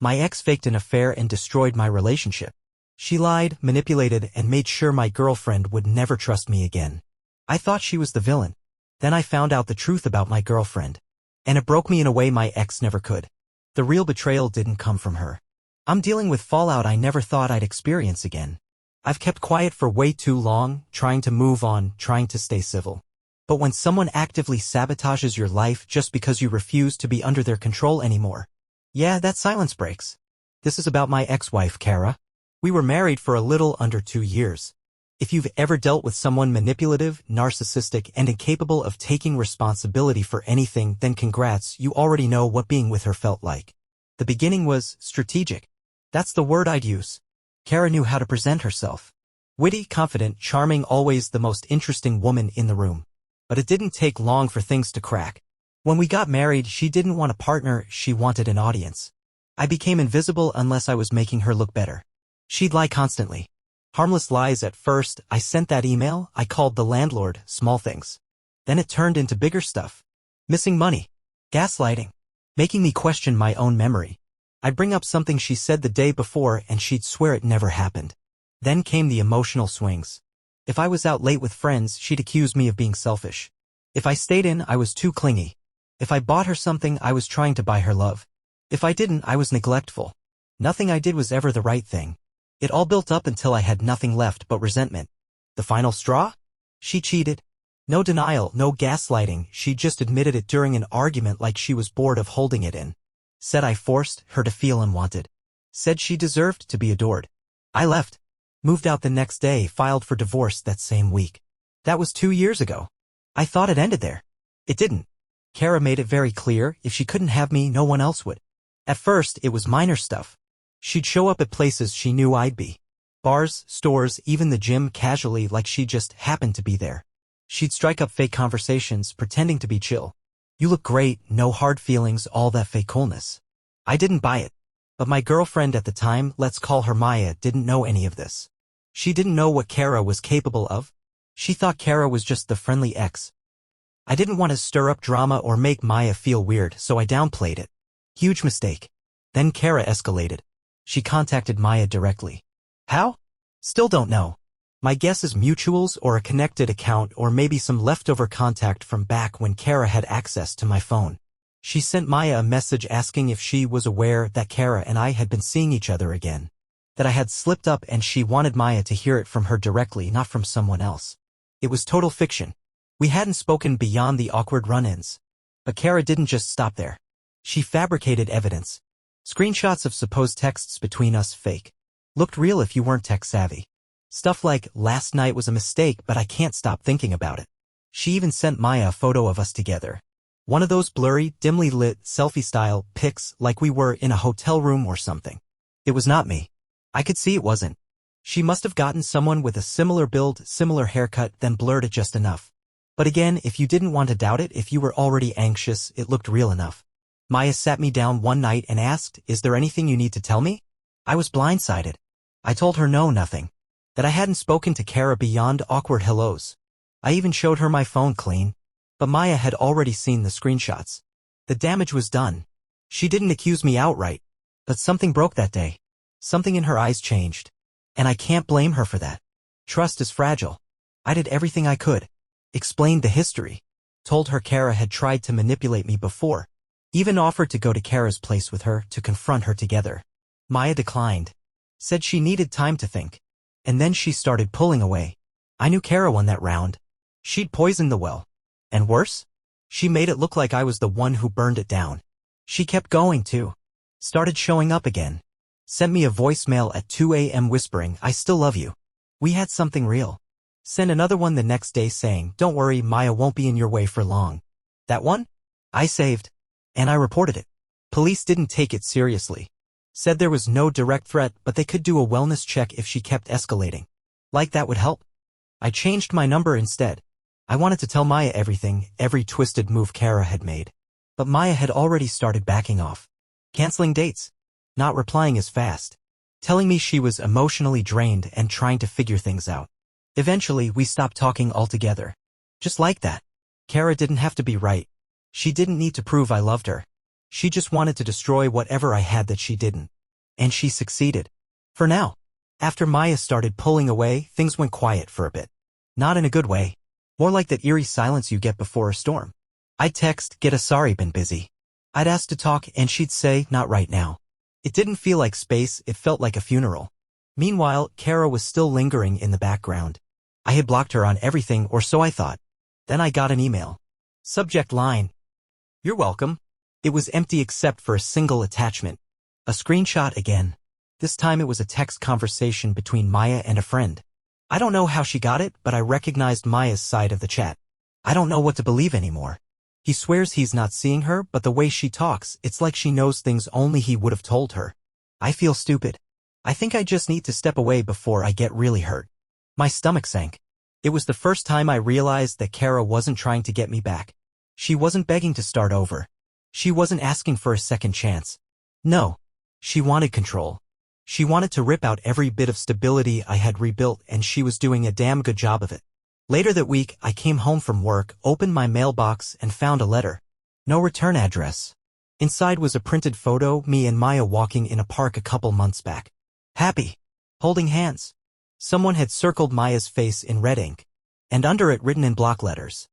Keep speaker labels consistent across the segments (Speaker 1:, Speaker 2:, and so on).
Speaker 1: My ex faked an affair and destroyed my relationship. She lied, manipulated, and made sure my girlfriend would never trust me again. I thought she was the villain. Then I found out the truth about my girlfriend. And it broke me in a way my ex never could. The real betrayal didn't come from her. I'm dealing with fallout I never thought I'd experience again. I've kept quiet for way too long, trying to move on, trying to stay civil. But when someone actively sabotages your life just because you refuse to be under their control anymore, yeah, that silence breaks. This is about my ex-wife, Kara. We were married for a little under 2 years. If you've ever dealt with someone manipulative, narcissistic, and incapable of taking responsibility for anything, then congrats, you already know what being with her felt like. The beginning was strategic. That's the word I'd use. Kara knew how to present herself. Witty, confident, charming, always the most interesting woman in the room. But it didn't take long for things to crack. When we got married, she didn't want a partner, she wanted an audience. I became invisible unless I was making her look better. She'd lie constantly. Harmless lies at first. I sent that email, I called the landlord, small things. Then it turned into bigger stuff. Missing money. Gaslighting. Making me question my own memory. I'd bring up something she said the day before and she'd swear it never happened. Then came the emotional swings. If I was out late with friends, she'd accuse me of being selfish. If I stayed in, I was too clingy. If I bought her something, I was trying to buy her love. If I didn't, I was neglectful. Nothing I did was ever the right thing. It all built up until I had nothing left but resentment. The final straw? She cheated. No denial, no gaslighting, she just admitted it during an argument like she was bored of holding it in. Said I forced her to feel unwanted. Said she deserved to be adored. I left. Moved out the next day, filed for divorce that same week. That was 2 years ago. I thought it ended there. It didn't. Kara made it very clear, if she couldn't have me, no one else would. At first, it was minor stuff. She'd show up at places she knew I'd be. Bars, stores, even the gym casually like she just happened to be there. She'd strike up fake conversations, pretending to be chill. You look great, no hard feelings, all that fake coolness. I didn't buy it. But my girlfriend at the time, let's call her Maya, didn't know any of this. She didn't know what Kara was capable of. She thought Kara was just the friendly ex. I didn't want to stir up drama or make Maya feel weird, so I downplayed it. Huge mistake. Then Kara escalated. She contacted Maya directly. How? Still don't know. My guess is mutuals or a connected account or maybe some leftover contact from back when Kara had access to my phone. She sent Maya a message asking if she was aware that Kara and I had been seeing each other again. That I had slipped up and she wanted Maya to hear it from her directly, not from someone else. It was total fiction. We hadn't spoken beyond the awkward run-ins. But Kara didn't just stop there. She fabricated evidence. Screenshots of supposed texts between us fake. Looked real if you weren't tech-savvy. Stuff like, last night was a mistake but I can't stop thinking about it. She even sent Maya a photo of us together. One of those blurry, dimly lit, selfie-style pics like we were in a hotel room or something. It was not me. I could see it wasn't. She must have gotten someone with a similar build, similar haircut, then blurred it just enough. But again, if you didn't want to doubt it, if you were already anxious, it looked real enough. Maya sat me down one night and asked, "Is there anything you need to tell me?" I was blindsided. I told her no, nothing. That I hadn't spoken to Kara beyond awkward hellos. I even showed her my phone clean. But Maya had already seen the screenshots. The damage was done. She didn't accuse me outright. But something broke that day. Something in her eyes changed. And I can't blame her for that. Trust is fragile. I did everything I could. Explained the history. Told her Kara had tried to manipulate me before. Even offered to go to Kara's place with her to confront her together. Maya declined. Said she needed time to think. And then she started pulling away. I knew Kara won that round. She'd poisoned the well. And worse? She made it look like I was the one who burned it down. She kept going too. Started showing up again. Sent me a voicemail at 2 a.m. whispering, "I still love you." We had something real. Sent another one the next day saying, "Don't worry, Maya won't be in your way for long." That one? I saved. And I reported it. Police didn't take it seriously. Said there was no direct threat, but they could do a wellness check if she kept escalating. Like that would help. I changed my number instead. I wanted to tell Maya everything, every twisted move Kara had made. But Maya had already started backing off. Canceling dates. Not replying as fast. Telling me she was emotionally drained and trying to figure things out. Eventually, we stopped talking altogether. Just like that. Kara didn't have to be right. She didn't need to prove I loved her. She just wanted to destroy whatever I had that she didn't. And she succeeded. For now. After Maya started pulling away, things went quiet for a bit. Not in a good way. More like that eerie silence you get before a storm. I'd text, "Get a sorry, been busy." I'd ask to talk and she'd say, "Not right now." It didn't feel like space, it felt like a funeral. Meanwhile, Kara was still lingering in the background. I had blocked her on everything, or so I thought. Then I got an email. Subject line: "You're welcome." It was empty except for a single attachment. A screenshot again. This time it was a text conversation between Maya and a friend. I don't know how she got it, but I recognized Maya's side of the chat. I don't know what to believe anymore. He swears he's not seeing her, but the way she talks, it's like she knows things only he would have told her. I feel stupid. I think I just need to step away before I get really hurt. My stomach sank. It was the first time I realized that Kara wasn't trying to get me back. She wasn't begging to start over. She wasn't asking for a second chance. No. She wanted control. She wanted to rip out every bit of stability I had rebuilt, and she was doing a damn good job of it. Later that week, I came home from work, opened my mailbox, and found a letter. No return address. Inside was a printed photo, me and Maya walking in a park a couple months back. Happy. Holding hands. Someone had circled Maya's face in red ink. And under it written in block letters: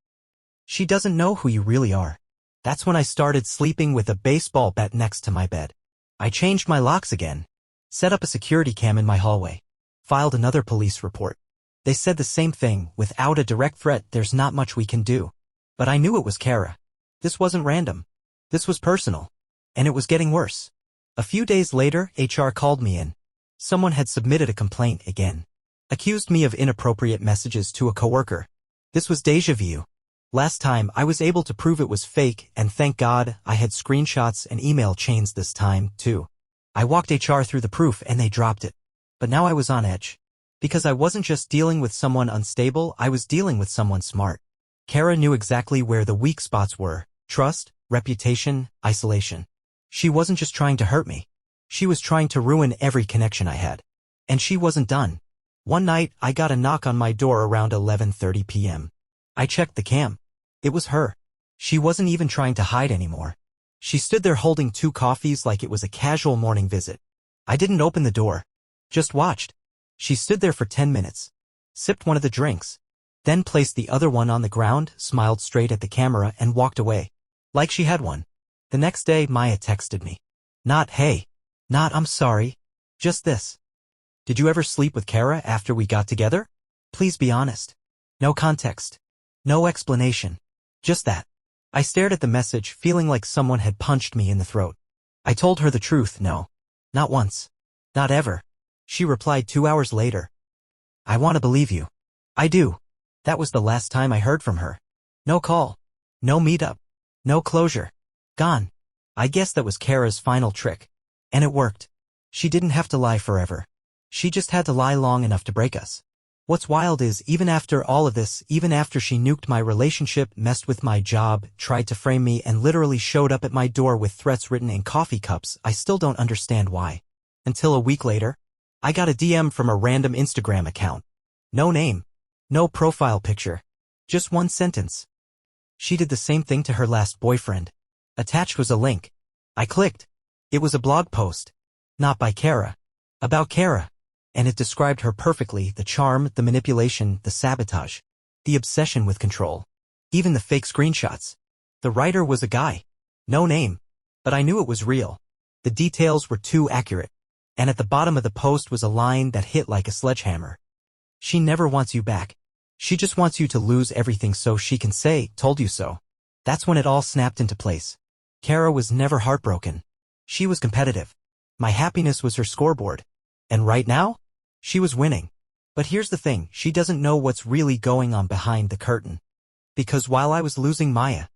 Speaker 1: "She doesn't know who you really are." That's when I started sleeping with a baseball bat next to my bed. I changed my locks again. Set up a security cam in my hallway. Filed another police report. They said the same thing: without a direct threat, there's not much we can do. But I knew it was Kara. This wasn't random. This was personal. And it was getting worse. A few days later, HR called me in. Someone had submitted a complaint again. Accused me of inappropriate messages to a coworker. This was déjà vu. Last time, I was able to prove it was fake, and thank God, I had screenshots and email chains this time, too. I walked HR through the proof and they dropped it. But now I was on edge. Because I wasn't just dealing with someone unstable, I was dealing with someone smart. Kara knew exactly where the weak spots were: trust, reputation, isolation. She wasn't just trying to hurt me. She was trying to ruin every connection I had. And she wasn't done. One night, I got a knock on my door around 11:30 p.m. I checked the cam. It was her. She wasn't even trying to hide anymore. She stood there holding 2 coffees like it was a casual morning visit. I didn't open the door. Just watched. She stood there for 10 minutes. Sipped one of the drinks. Then placed the other one on the ground, smiled straight at the camera, and walked away. Like she had one. The next day, Maya texted me. Not, "Hey." Not, "I'm sorry." Just this: "Did you ever sleep with Kara after we got together? Please be honest." No context. No explanation. Just that. I stared at the message, feeling like someone had punched me in the throat. I told her the truth: no. Not once. Not ever. She replied 2 hours later. "I want to believe you." I do. That was the last time I heard from her. No call. No meetup. No closure. Gone. I guess that was Kara's final trick. And it worked. She didn't have to lie forever. She just had to lie long enough to break us. What's wild is, even after all of this, even after she nuked my relationship, messed with my job, tried to frame me, and literally showed up at my door with threats written in coffee cups, I still don't understand why. Until a week later, I got a DM from a random Instagram account. No name. No profile picture. Just one sentence. She did the same thing to her last boyfriend. Attached was a link. I clicked. It was a blog post. Not by Kara. About Kara. And it described her perfectly: the charm, the manipulation, the sabotage. The obsession with control. Even the fake screenshots. The writer was a guy. No name. But I knew it was real. The details were too accurate. And at the bottom of the post was a line that hit like a sledgehammer. "She never wants you back. She just wants you to lose everything so she can say, 'Told you so.'" That's when it all snapped into place. Kara was never heartbroken. She was competitive. My happiness was her scoreboard. And right now, she was winning. But here's the thing: she doesn't know what's really going on behind the curtain. Because while I was losing Maya,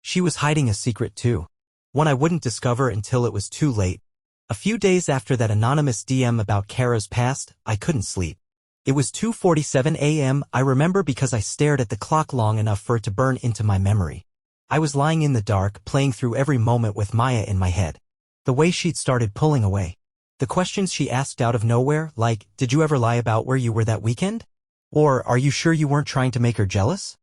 Speaker 1: she was hiding a secret too. One I wouldn't discover until it was too late. A few days after that anonymous DM about Kara's past, I couldn't sleep. It was 2:47 a.m., I remember, because I stared at the clock long enough for it to burn into my memory. I was lying in the dark, playing through every moment with Maya in my head. The way she'd started pulling away. The questions she asked out of nowhere, like, "Did you ever lie about where you were that weekend?" Or, "Are you sure you weren't trying to make her jealous?"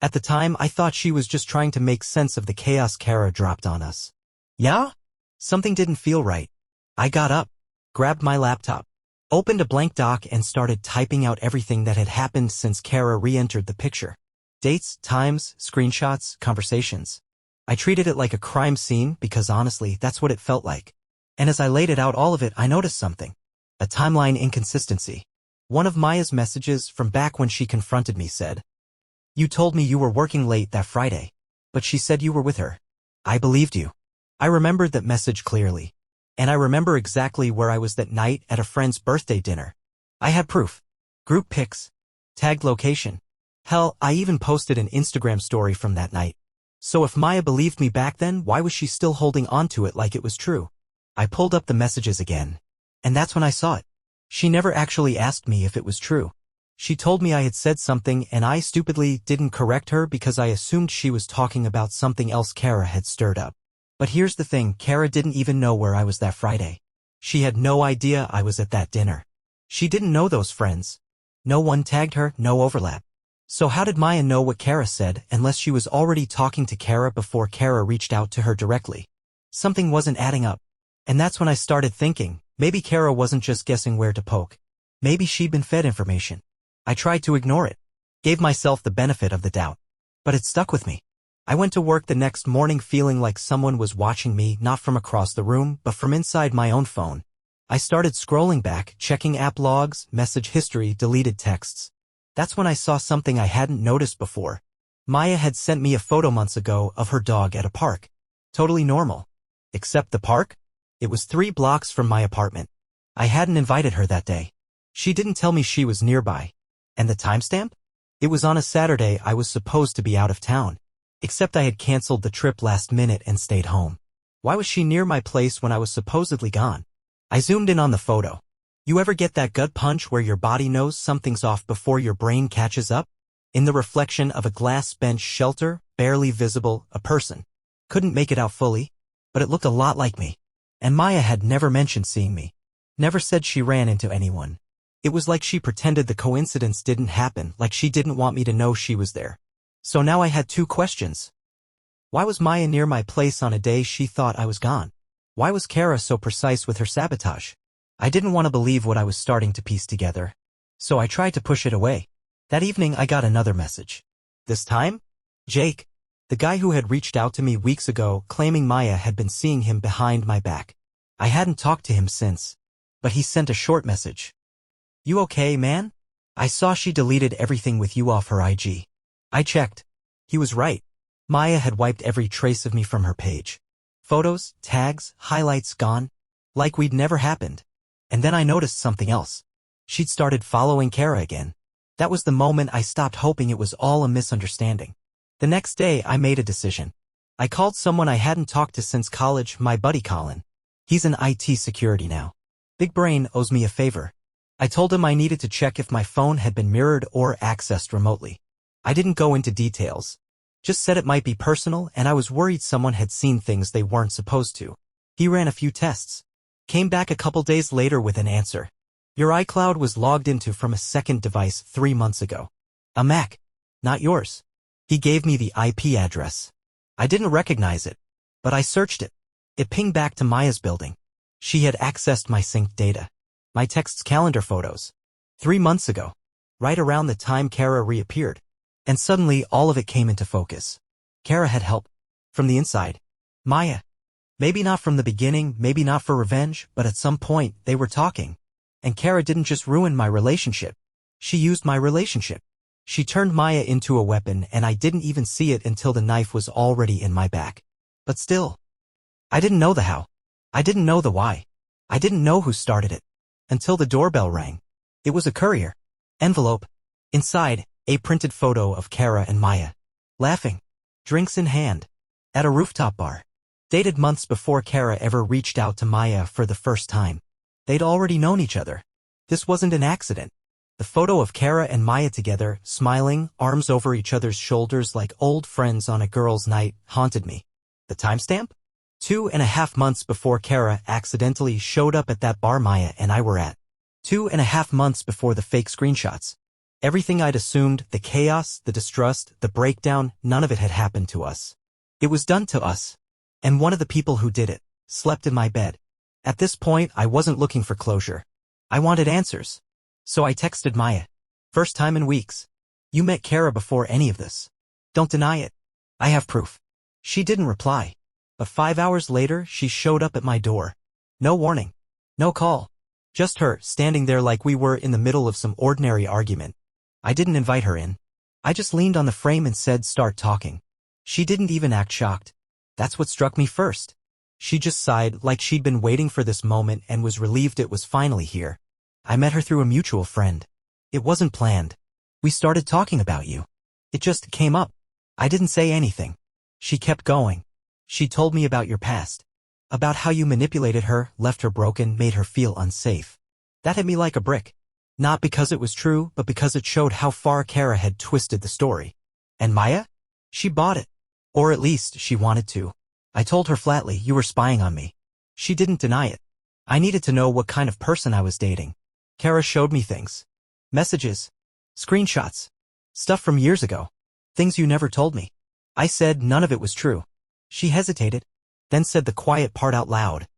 Speaker 1: At the time, I thought she was just trying to make sense of the chaos Kara dropped on us. Yeah? Something didn't feel right. I got up, grabbed my laptop, opened a blank doc and started typing out everything that had happened since Kara re-entered the picture. Dates, times, screenshots, conversations. I treated it like a crime scene because honestly, that's what it felt like. And as I laid it out all of it, I noticed something. A timeline inconsistency. One of Maya's messages from back when she confronted me said, "You told me you were working late that Friday, but she said you were with her. I believed you." I remembered that message clearly. And I remember exactly where I was that night at a friend's birthday dinner. I had proof. Group pics. Tagged location. Hell, I even posted an Instagram story from that night. So if Maya believed me back then, why was she still holding on to it like it was true? I pulled up the messages again. And that's when I saw it. She never actually asked me if it was true. She told me I had said something and I stupidly didn't correct her because I assumed she was talking about something else Kara had stirred up. But here's the thing, Kara didn't even know where I was that Friday. She had no idea I was at that dinner. She didn't know those friends. No one tagged her, no overlap. So how did Maya know what Kara said unless she was already talking to Kara before Kara reached out to her directly? Something wasn't adding up. And that's when I started thinking, maybe Kara wasn't just guessing where to poke. Maybe she'd been fed information. I tried to ignore it. Gave myself the benefit of the doubt. But it stuck with me. I went to work the next morning feeling like someone was watching me not from across the room but from inside my own phone. I started scrolling back, checking app logs, message history, deleted texts. That's when I saw something I hadn't noticed before. Maya had sent me a photo months ago of her dog at a park. Totally normal. Except the park? It was 3 blocks from my apartment. I hadn't invited her that day. She didn't tell me she was nearby. And the timestamp? It was on a Saturday. I was supposed to be out of town. Except I had canceled the trip last minute and stayed home. Why was she near my place when I was supposedly gone? I zoomed in on the photo. You ever get that gut punch where your body knows something's off before your brain catches up? In the reflection of a glass bench shelter, barely visible, a person. Couldn't make it out fully, but it looked a lot like me. And Maya had never mentioned seeing me. Never said she ran into anyone. It was like she pretended the coincidence didn't happen, like she didn't want me to know she was there. So now I had 2 questions. Why was Maya near my place on a day she thought I was gone? Why was Kara so precise with her sabotage? I didn't want to believe what I was starting to piece together. So I tried to push it away. That evening I got another message. This time? Jake, the guy who had reached out to me weeks ago claiming Maya had been seeing him behind my back. I hadn't talked to him since. But he sent a short message. You okay, man? I saw she deleted everything with you off her IG. I checked. He was right. Maya had wiped every trace of me from her page. Photos, tags, highlights gone. Like we'd never happened. And then I noticed something else. She'd started following Kara again. That was the moment I stopped hoping it was all a misunderstanding. The next day I made a decision. I called someone I hadn't talked to since college, my buddy Colin. He's in IT security now. Big Brain owes me a favor. I told him I needed to check if my phone had been mirrored or accessed remotely. I didn't go into details. Just said it might be personal and I was worried someone had seen things they weren't supposed to. He ran a few tests. Came back a couple days later with an answer. Your iCloud was logged into from a second device 3 months ago. A Mac. Not yours. He gave me the IP address. I didn't recognize it. But I searched it. It pinged back to Maya's building. She had accessed my synced data. My texts, calendar photos. 3 months ago. Right around the time Kara reappeared. And suddenly all of it came into focus. Kara had help. From the inside. Maya. Maybe not from the beginning, maybe not for revenge, but at some point, they were talking. And Kara didn't just ruin my relationship. She used my relationship. She turned Maya into a weapon and I didn't even see it until the knife was already in my back. But still. I didn't know the how. I didn't know the why. I didn't know who started it. Until the doorbell rang. It was a courier. Envelope. Inside, a printed photo of Kara and Maya. Laughing. Drinks in hand. At a rooftop bar. Dated months before Kara ever reached out to Maya for the first time. They'd already known each other. This wasn't an accident. The photo of Kara and Maya together, smiling, arms over each other's shoulders like old friends on a girls' night, haunted me. The timestamp? 2.5 months before Kara accidentally showed up at that bar Maya and I were at. 2.5 months before the fake screenshots. Everything I'd assumed, the chaos, the distrust, the breakdown, none of it had happened to us. It was done to us. And one of the people who did it slept in my bed. At this point, I wasn't looking for closure. I wanted answers. So I texted Maya. First time in weeks. You met Kara before any of this. Don't deny it. I have proof. She didn't reply. But 5 hours later, she showed up at my door. No warning. No call. Just her, standing there like we were in the middle of some ordinary argument. I didn't invite her in. I just leaned on the frame and said, "Start talking." She didn't even act shocked. That's what struck me first. She just sighed like she'd been waiting for this moment and was relieved it was finally here. I met her through a mutual friend. It wasn't planned. We started talking about you. It just came up. I didn't say anything. She kept going. She told me about your past. About how you manipulated her, left her broken, made her feel unsafe. That hit me like a brick. Not because it was true, but because it showed how far Kara had twisted the story. And Maya? She bought it. Or at least, she wanted to. I told her flatly, "You were spying on me." She didn't deny it. I needed to know what kind of person I was dating. Kara showed me things. Messages. Screenshots. Stuff from years ago. Things you never told me. I said none of it was true. She hesitated, then said the quiet part out loud.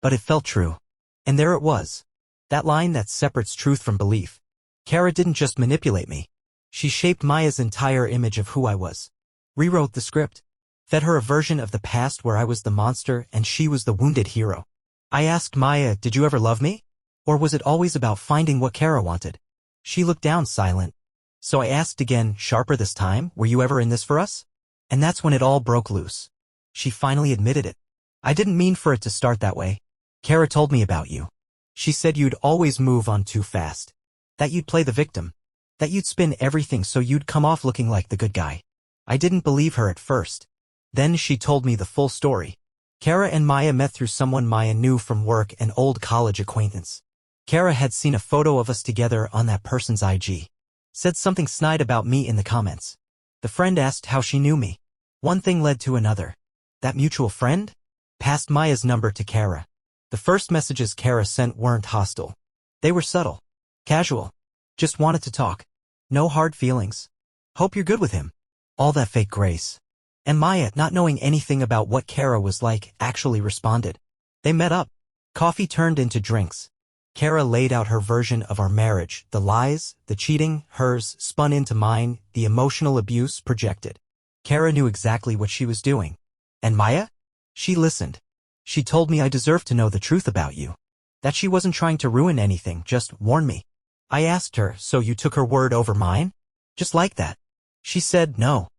Speaker 1: But it felt true. And there it was. That line that separates truth from belief. Kara didn't just manipulate me. She shaped Maya's entire image of who I was. Rewrote the script. Fed her a version of the past where I was the monster and she was the wounded hero. I asked Maya, "Did you ever love me? Or was it always about finding what Kara wanted?" She looked down, silent. So I asked again, sharper this time, "Were you ever in this for us?" And that's when it all broke loose. She finally admitted it. "I didn't mean for it to start that way. Kara told me about you. She said you'd always move on too fast. That you'd play the victim. That you'd spin everything so you'd come off looking like the good guy." I didn't believe her at first. Then she told me the full story. Kara and Maya met through someone Maya knew from work, an old college acquaintance. Kara had seen a photo of us together on that person's IG. Said something snide about me in the comments. The friend asked how she knew me. One thing led to another. That mutual friend passed Maya's number to Kara. The first messages Kara sent weren't hostile. They were subtle. Casual. Just wanted to talk. No hard feelings. "Hope you're good with him." All that fake grace. And Maya, not knowing anything about what Kara was like, actually responded. They met up. Coffee turned into drinks. Kara laid out her version of our marriage, the lies, the cheating, hers, spun into mine, the emotional abuse projected. Kara knew exactly what she was doing. And Maya? She listened. She told me I deserved to know the truth about you. That she wasn't trying to ruin anything, just warn me. I asked her, "So you took her word over mine?" Just like that. She said no.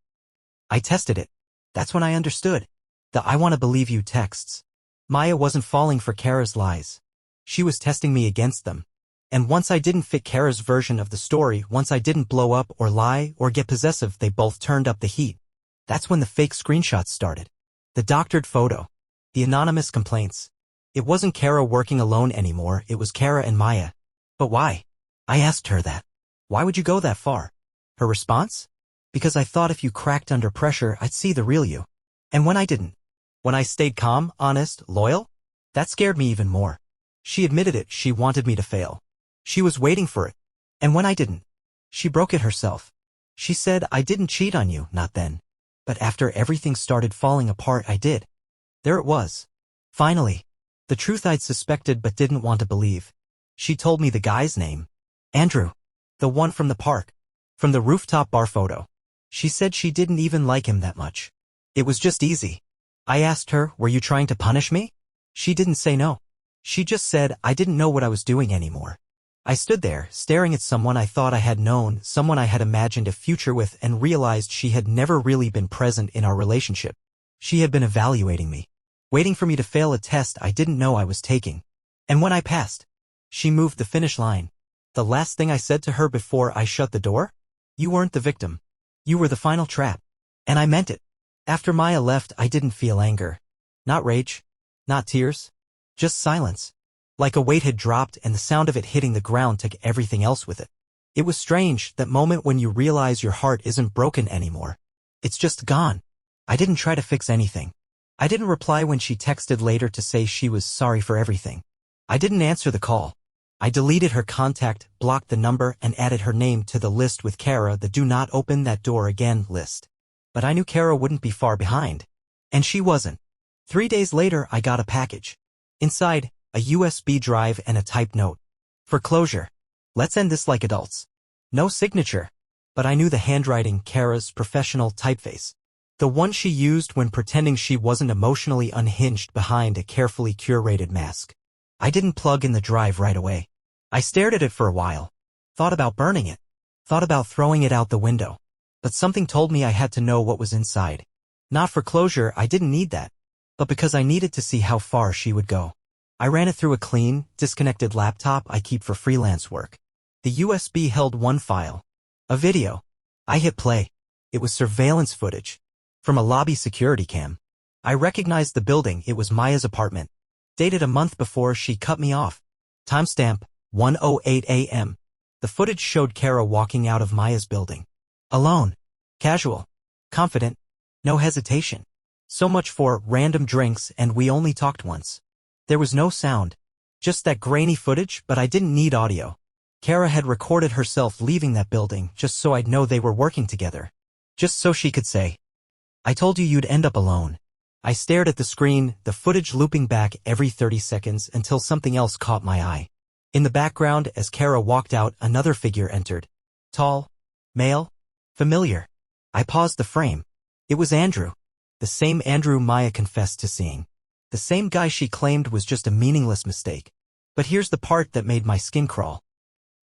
Speaker 1: I tested it. That's when I understood. The "I want to believe you" texts. Maya wasn't falling for Kara's lies. She was testing me against them. And once I didn't fit Kara's version of the story, once I didn't blow up or lie or get possessive, they both turned up the heat. That's when the fake screenshots started. The doctored photo. The anonymous complaints. It wasn't Kara working alone anymore, it was Kara and Maya. But why? I asked her that. Why would you go that far? Her response? Because I thought if you cracked under pressure, I'd see the real you. And when I didn't. When I stayed calm, honest, loyal? That scared me even more. She admitted it, she wanted me to fail. She was waiting for it. And when I didn't, she broke it herself. She said, "I didn't cheat on you, not then. But after everything started falling apart, I did." There it was. Finally. The truth I'd suspected but didn't want to believe. She told me the guy's name. Andrew. The one from the park. From the rooftop bar photo. She said she didn't even like him that much. It was just easy. I asked her, "Were you trying to punish me?" She didn't say no. She just said I didn't know what I was doing anymore. I stood there, staring at someone I thought I had known, someone I had imagined a future with, and realized she had never really been present in our relationship. She had been evaluating me. Waiting for me to fail a test I didn't know I was taking. And when I passed, she moved the finish line. The last thing I said to her before I shut the door? "You weren't the victim. You were the final trap." And I meant it. After Maya left, I didn't feel anger. Not rage. Not tears. Just silence. Like a weight had dropped and the sound of it hitting the ground took everything else with it. It was strange, that moment when you realize your heart isn't broken anymore. It's just gone. I didn't try to fix anything. I didn't reply when she texted later to say she was sorry for everything. I didn't answer the call. I deleted her contact, blocked the number, and added her name to the list with Kara, the do not open that door again list. But I knew Kara wouldn't be far behind. And she wasn't. 3 days later, I got a package. Inside, a USB drive and a typed note. For closure. Let's end this like adults. No signature. But I knew the handwriting, Kara's professional typeface. The one she used when pretending she wasn't emotionally unhinged behind a carefully curated mask. I didn't plug in the drive right away. I stared at it for a while. Thought about burning it. Thought about throwing it out the window. But something told me I had to know what was inside. Not for closure, I didn't need that. But because I needed to see how far she would go. I ran it through a clean, disconnected laptop I keep for freelance work. The USB held one file. A video. I hit play. It was surveillance footage. From a lobby security cam. I recognized the building. It was Maya's apartment. Dated a month before she cut me off. Timestamp, 1:08 a.m. The footage showed Kara walking out of Maya's building. Alone. Casual. Confident. No hesitation. So much for random drinks, and we only talked once. There was no sound. Just that grainy footage, but I didn't need audio. Kara had recorded herself leaving that building just so I'd know they were working together. Just so she could say, I told you you'd end up alone. I stared at the screen, the footage looping back every 30 seconds until something else caught my eye. In the background, as Kara walked out, another figure entered. Tall. Male. Familiar. I paused the frame. It was Andrew. The same Andrew Maya confessed to seeing. The same guy she claimed was just a meaningless mistake. But here's the part that made my skin crawl.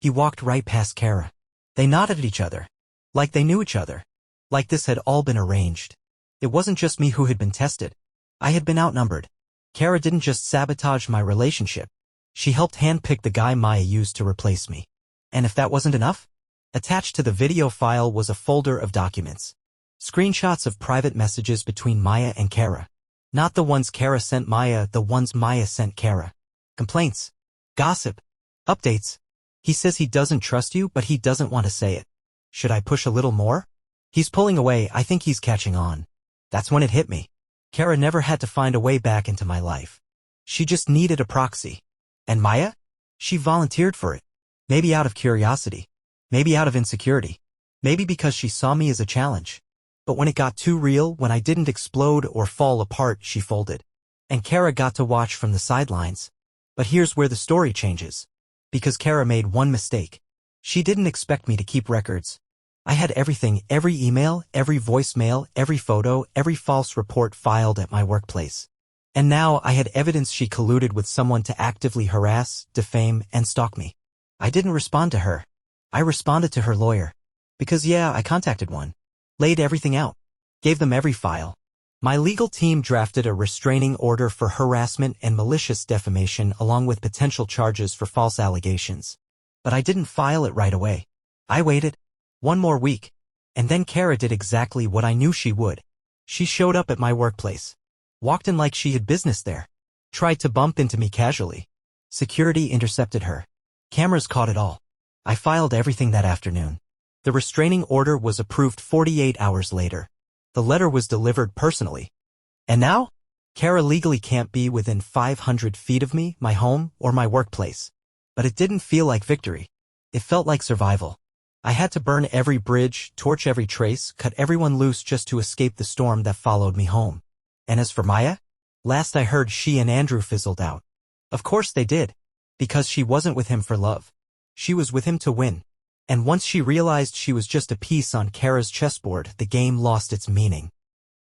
Speaker 1: He walked right past Kara. They nodded at each other. Like they knew each other. Like this had all been arranged. It wasn't just me who had been tested. I had been outnumbered. Kara didn't just sabotage my relationship. She helped handpick the guy Maya used to replace me. And if that wasn't enough? Attached to the video file was a folder of documents. Screenshots of private messages between Maya and Kara. Not the ones Kara sent Maya, the ones Maya sent Kara. Complaints. Gossip. Updates. He says he doesn't trust you, but he doesn't want to say it. Should I push a little more? He's pulling away. I think he's catching on. That's when it hit me. Kara never had to find a way back into my life. She just needed a proxy. And Maya? She volunteered for it. Maybe out of curiosity. Maybe out of insecurity. Maybe because she saw me as a challenge. But when it got too real, when I didn't explode or fall apart, she folded. And Kara got to watch from the sidelines. But here's where the story changes. Because Kara made one mistake. She didn't expect me to keep records. I had everything, every email, every voicemail, every photo, every false report filed at my workplace. And now I had evidence she colluded with someone to actively harass, defame, and stalk me. I didn't respond to her. I responded to her lawyer. Because yeah, I contacted one. Laid everything out. Gave them every file. My legal team drafted a restraining order for harassment and malicious defamation along with potential charges for false allegations. But I didn't file it right away. I waited. One more week. And then Kara did exactly what I knew she would. She showed up at my workplace. Walked in like she had business there. Tried to bump into me casually. Security intercepted her. Cameras caught it all. I filed everything that afternoon. The restraining order was approved 48 hours later. The letter was delivered personally. And now? Kara legally can't be within 500 feet of me, my home, or my workplace. But it didn't feel like victory. It felt like survival. I had to burn every bridge, torch every trace, cut everyone loose just to escape the storm that followed me home. And as for Maya? Last I heard, she and Andrew fizzled out. Of course they did. Because she wasn't with him for love. She was with him to win. And once she realized she was just a piece on Kara's chessboard, the game lost its meaning.